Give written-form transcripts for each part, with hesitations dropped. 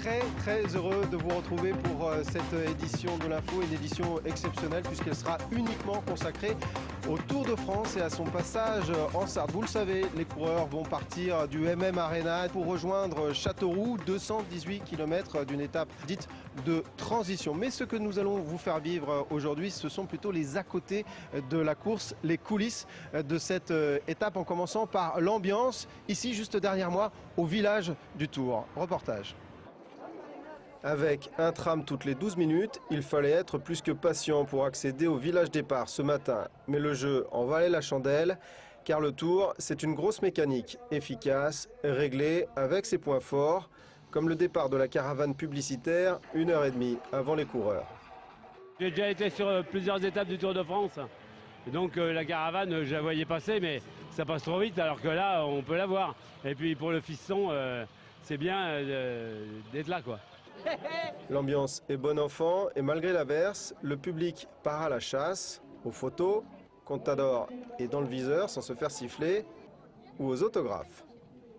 très heureux de vous retrouver pour cette édition de l'info, une édition exceptionnelle puisqu'elle sera uniquement consacrée au Tour de France et à son passage en Sarthe. Vous le savez, les coureurs vont partir du MM Arena pour rejoindre Châteauroux, 218 km d'une étape dite de transition. Mais ce que nous allons vous faire vivre aujourd'hui, ce sont plutôt les à côté de la course, les coulisses de cette étape, en commençant par l'ambiance, ici juste derrière moi, au village du Tour. Reportage. Avec un tram toutes les 12 minutes, il fallait être plus que patient pour accéder au village départ ce matin. Mais le jeu en valait la chandelle, car le Tour, c'est une grosse mécanique, efficace, réglée, avec ses points forts, comme le départ de la caravane publicitaire 1h30 avant les coureurs. J'ai déjà été sur plusieurs étapes du Tour de France. Et donc la caravane, je la voyais passer, mais ça passe trop vite, alors que là, on peut la voir. Et puis pour le fiston, c'est bien d'être là, quoi. L'ambiance est bon enfant et malgré l'averse, le public part à la chasse, aux photos, Contador est dans le viseur sans se faire siffler, ou aux autographes.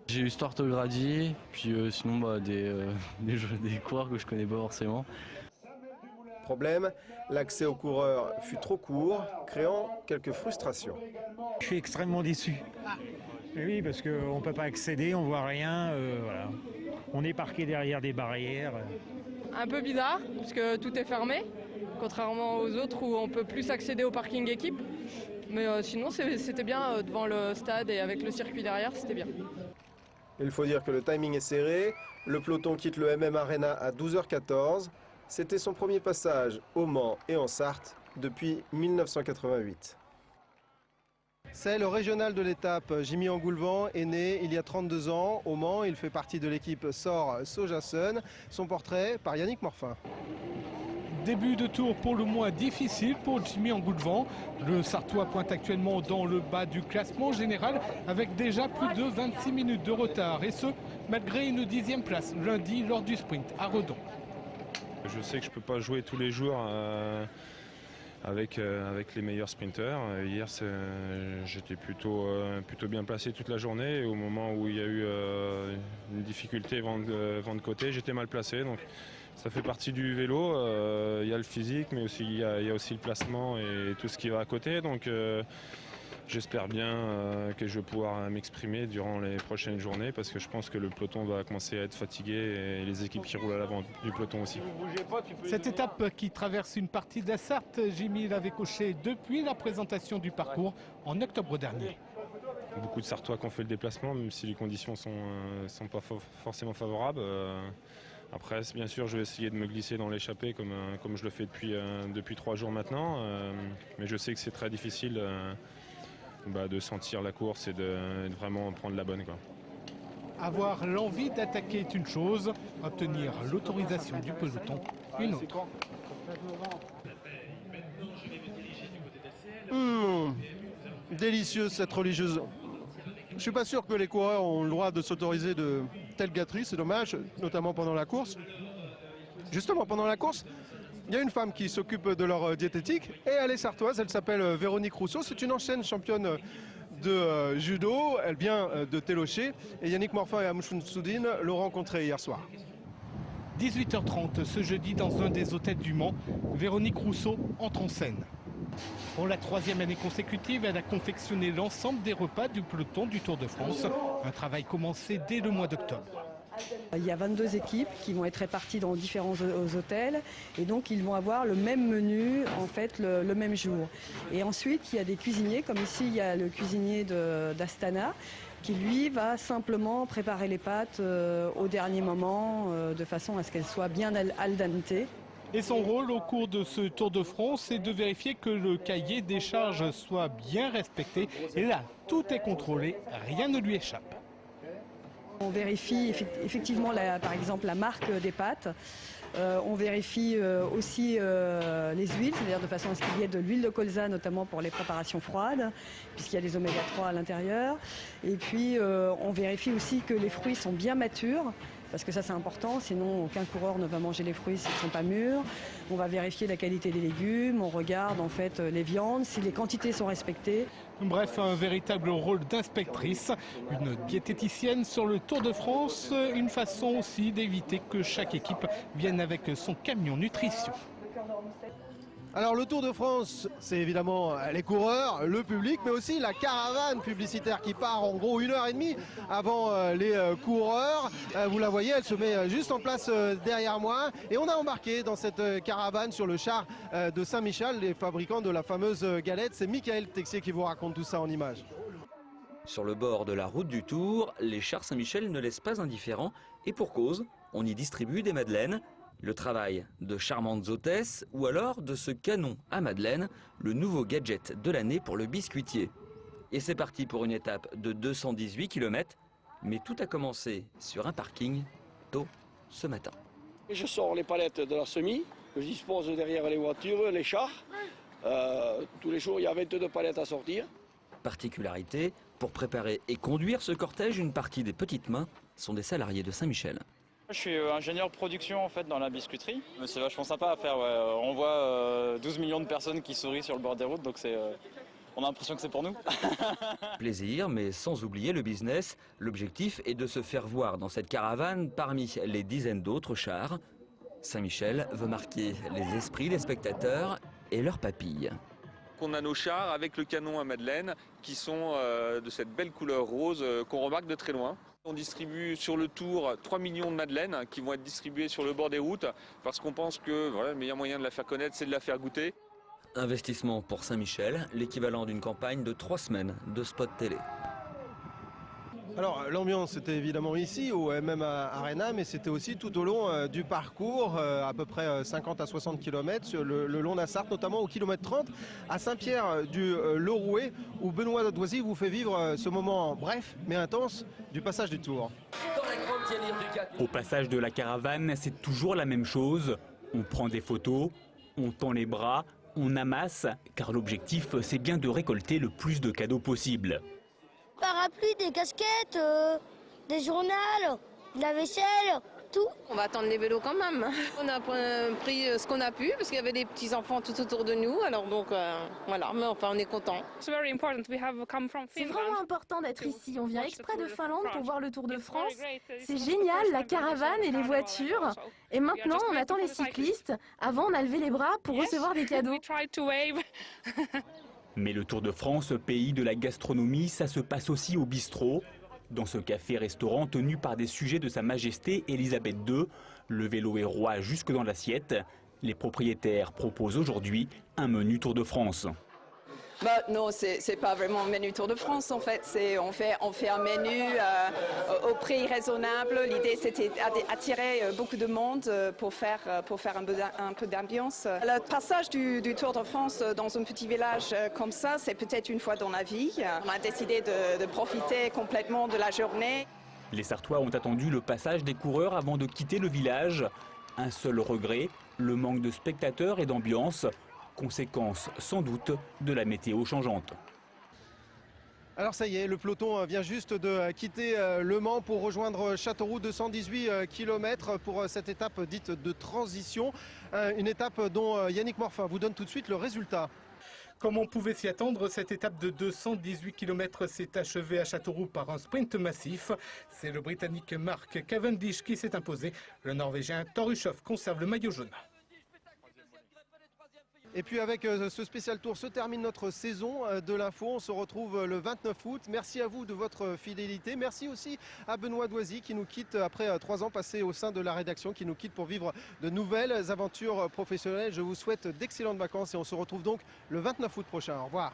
J'ai eu Stuart O'Grady, puis sinon des coureurs que je connais pas forcément. Problème, l'accès aux coureurs fut trop court, créant quelques frustrations. Je suis extrêmement déçu. Oui, parce qu'on ne peut pas accéder, on ne voit rien. Voilà. On est parqué derrière des barrières. Un peu bizarre, parce que tout est fermé, contrairement aux autres où on peut plus accéder au parking équipe. Mais sinon, c'était bien devant le stade et avec le circuit derrière, c'était bien. Il faut dire que le timing est serré. Le peloton quitte le MM Arena à 12h14. C'était son premier passage au Mans et en Sarthe depuis 1988. C'est le régional de l'étape. Jimmy Engoulevent est né il y a 32 ans au Mans. Il fait partie de l'équipe SOR Sojasun. Son portrait par Yannick Morfin. Début de tour pour le moins difficile pour Jimmy Engoulevent. Le Sartois pointe actuellement dans le bas du classement général avec déjà plus de 26 minutes de retard. Et ce, malgré une 10e place lundi lors du sprint à Redon. Je sais que je ne peux pas jouer tous les jours avec les meilleurs sprinteurs. Hier, j'étais plutôt bien placé toute la journée. Et au moment où il y a eu une difficulté vent de côté, j'étais mal placé. Donc, ça fait partie du vélo. Il y a le physique, mais aussi, il y a aussi le placement et tout ce qui va à côté. Donc, j'espère bien que je vais pouvoir m'exprimer durant les prochaines journées parce que je pense que le peloton va commencer à être fatigué et les équipes qui roulent à l'avant du peloton aussi. Cette étape qui traverse une partie de la Sarthe, Jimmy l'avait coché depuis la présentation du parcours en octobre dernier. Beaucoup de Sartois qui ont fait le déplacement, même si les conditions ne sont pas forcément favorables. Après, bien sûr, je vais essayer de me glisser dans l'échappée comme je le fais depuis 3 jours maintenant. Mais je sais que c'est très difficile de sentir la course et de vraiment prendre la bonne, quoi. Avoir l'envie d'attaquer est une chose, obtenir l'autorisation du peloton une autre. Délicieuse cette religieuse. Je ne suis pas sûr que les coureurs ont le droit de s'autoriser de telles gâteries, c'est dommage, notamment pendant la course. Justement, pendant la course, il y a une femme qui s'occupe de leur diététique et elle est sartoise, elle s'appelle Véronique Rousseau. C'est une ancienne championne de judo, elle vient de Télocher et Yannick Morfin et Amouchoun Soudine l'ont rencontrée hier soir. 18h30 ce jeudi dans un des hôtels du Mans, Véronique Rousseau entre en scène. Pour la 3e année consécutive, elle a confectionné l'ensemble des repas du peloton du Tour de France, un travail commencé dès le mois d'octobre. Il y a 22 équipes qui vont être réparties dans différents hôtels et donc ils vont avoir le même menu en fait le même jour. Et ensuite il y a des cuisiniers, comme ici il y a le cuisinier d'Astana qui lui va simplement préparer les pâtes au dernier moment de façon à ce qu'elles soient bien al dente. Et son rôle au cours de ce Tour de France est de vérifier que le cahier des charges soit bien respecté. Et là, tout est contrôlé, rien ne lui échappe. On vérifie effectivement par exemple la marque des pâtes. On vérifie aussi les huiles, c'est-à-dire de façon à ce qu'il y ait de l'huile de colza notamment pour les préparations froides, puisqu'il y a des oméga 3 à l'intérieur. Et puis on vérifie aussi que les fruits sont bien matures, parce que ça c'est important, sinon aucun coureur ne va manger les fruits s'ils ne sont pas mûrs. On va vérifier la qualité des légumes, on regarde en fait les viandes, si les quantités sont respectées. Bref, un véritable rôle d'inspectrice, une diététicienne sur le Tour de France, une façon aussi d'éviter que chaque équipe vienne avec son camion nutrition. Alors le Tour de France, c'est évidemment les coureurs, le public, mais aussi la caravane publicitaire qui part en gros 1h30 avant les coureurs. Vous la voyez, elle se met juste en place derrière moi. Et on a embarqué dans cette caravane sur le char de Saint-Michel, les fabricants de la fameuse galette. C'est Michael Texier qui vous raconte tout ça en images. Sur le bord de la route du Tour, les chars Saint-Michel ne laissent pas indifférents. Et pour cause, on y distribue des madeleines. Le travail de charmantes hôtesses ou alors de ce canon à madeleine, le nouveau gadget de l'année pour le biscuitier. Et c'est parti pour une étape de 218 km, mais tout a commencé sur un parking tôt ce matin. Je sors les palettes de la semis, que je dispose derrière les voitures, les chars. Tous les jours, il y a 22 palettes à sortir. Particularité, pour préparer et conduire ce cortège, une partie des petites mains sont des salariés de Saint-Michel. Je suis ingénieur production en fait dans la biscuiterie. C'est vachement sympa à faire. Ouais. On voit 12 millions de personnes qui sourient sur le bord des routes, donc on a l'impression que c'est pour nous. Plaisir, mais sans oublier le business. L'objectif est de se faire voir dans cette caravane parmi les dizaines d'autres chars. Saint-Michel veut marquer les esprits des spectateurs et leurs papilles. On a nos chars avec le canon à madeleine qui sont de cette belle couleur rose qu'on remarque de très loin. On distribue sur le Tour 3 millions de madeleines qui vont être distribuées sur le bord des routes parce qu'on pense que voilà, le meilleur moyen de la faire connaître, c'est de la faire goûter. Investissement pour Saint-Michel, l'équivalent d'une campagne de 3 semaines de spot télé. Alors l'ambiance était évidemment ici au MM Arena, mais c'était aussi tout au long du parcours, à peu près 50 à 60 km le long de la Sarthe, notamment au kilomètre 30 à Saint-Pierre du Lorouet, où Benoît Doisy vous fait vivre ce moment bref mais intense du passage du Tour. Au passage de la caravane, c'est toujours la même chose. On prend des photos, on tend les bras, on amasse, car l'objectif c'est bien de récolter le plus de cadeaux possible. Parapluie, des casquettes, des journaux, de la vaisselle, tout. On va attendre les vélos quand même. On a pris ce qu'on a pu parce qu'il y avait des petits enfants tout autour de nous. Alors donc voilà, mais enfin on est content. C'est vraiment important d'être ici. On vient exprès de Finlande pour voir le Tour de France. C'est génial, la caravane et les voitures. Et maintenant on attend les cyclistes. Avant on a levé les bras pour recevoir des cadeaux. Mais le Tour de France, pays de la gastronomie, ça se passe aussi au bistrot. Dans ce café-restaurant tenu par des sujets de Sa Majesté Elisabeth II, le vélo est roi jusque dans l'assiette. Les propriétaires proposent aujourd'hui un menu Tour de France. Non, c'est pas vraiment un menu Tour de France en fait. On fait un menu au prix raisonnable. L'idée c'était d'attirer beaucoup de monde pour faire un peu d'ambiance. Le passage du Tour de France dans un petit village comme ça, c'est peut-être une fois dans la vie. On a décidé de profiter complètement de la journée. Les Sartois ont attendu le passage des coureurs avant de quitter le village. Un seul regret, le manque de spectateurs et d'ambiance. Conséquence sans doute de la météo changeante. Alors ça y est, le peloton vient juste de quitter Le Mans pour rejoindre Châteauroux, 218 km pour cette étape dite de transition. Une étape dont Yannick Morfin vous donne tout de suite le résultat. Comme on pouvait s'y attendre, cette étape de 218 km s'est achevée à Châteauroux par un sprint massif. C'est le Britannique Mark Cavendish qui s'est imposé. Le Norvégien Thor Hushovd conserve le maillot jaune. Et puis avec ce spécial tour se termine notre saison de l'info. On se retrouve le 29 août. Merci à vous de votre fidélité. Merci aussi à Benoît Doisy qui nous quitte après 3 ans passés au sein de la rédaction, qui nous quitte pour vivre de nouvelles aventures professionnelles. Je vous souhaite d'excellentes vacances et on se retrouve donc le 29 août prochain. Au revoir.